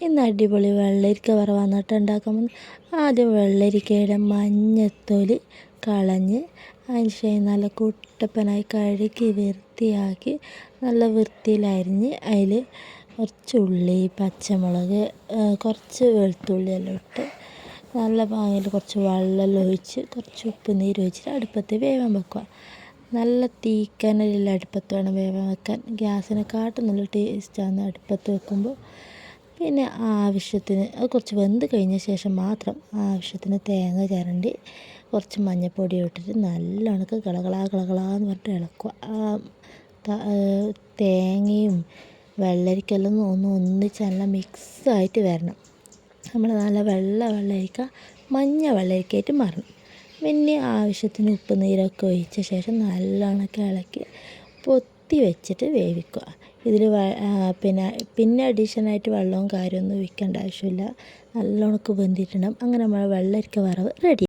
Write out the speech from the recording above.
ഇന്ന് അടിപൊളി വെള്ളരിക്ക വറവാണ് കേട്ടോ ഉണ്ടാക്കാൻ പോകുന്നത്. ആദ്യം വെള്ളരിക്കയുടെ മഞ്ഞത്തൊലി കളഞ്ഞ് അതിന് ശേഷം നല്ല കുട്ടപ്പനായി കഴുകി വൃത്തിയാക്കി നല്ല വൃത്തിയിലരിഞ്ഞ് അതിൽ കുറച്ച് ഉള്ളി, പച്ചമുളക്, കുറച്ച് വെളുത്തുള്ളിയെല്ലാം ഇട്ട് നല്ല പാങ്ങിൽ കുറച്ച് വെള്ളമെല്ലാം ഒഴിച്ച് കുറച്ച് ഉപ്പ് നീര് ഒഴിച്ചിട്ട് അടുപ്പത്ത് വേവാൻ വെക്കുക. നല്ല തീക്കനലിൽ അടുപ്പത്ത് വേണം വേവാൻ വെക്കാൻ. ഗ്യാസിനെക്കാട്ടും നല്ല ടേസ്റ്റാണ് അടുപ്പത്ത് വെക്കുമ്പോൾ. പിന്നെ ആവശ്യത്തിന് അത് കുറച്ച് വെന്ത് കഴിഞ്ഞ ശേഷം മാത്രം ആവശ്യത്തിന് തേങ്ങ ചിരണ്ടി കുറച്ച് മഞ്ഞൾപ്പൊടി ഇട്ടിട്ട് നല്ലോണം കളകളാന്ന് പറഞ്ഞിട്ട് ഇളക്കുക. തേങ്ങയും വെള്ളരിക്കെല്ലാം ഒന്നിച്ച് നല്ല മിക്സായിട്ട് വരണം. നമ്മൾ നല്ല വെള്ളരിക്ക മഞ്ഞ വെള്ളരിക്കയായിട്ട് മാറണം. പിന്നെ ആവശ്യത്തിന് ഉപ്പ് നീരൊക്കെ ഒഴിച്ച ശേഷം നല്ലോണം ഇളക്കി പൊത്തി വെച്ചിട്ട് വേവിക്കുക. ഇതിൽ പിന്നെ അഡീഷണലായിട്ട് വെള്ളവും കാര്യമൊന്നും ഒഴിക്കേണ്ട ആവശ്യമില്ല. നല്ലോണം വെന്തിട്ടുണ്ടാകും. അങ്ങനെ നമ്മൾ വെള്ളരിക്ക വറവ് റെഡി.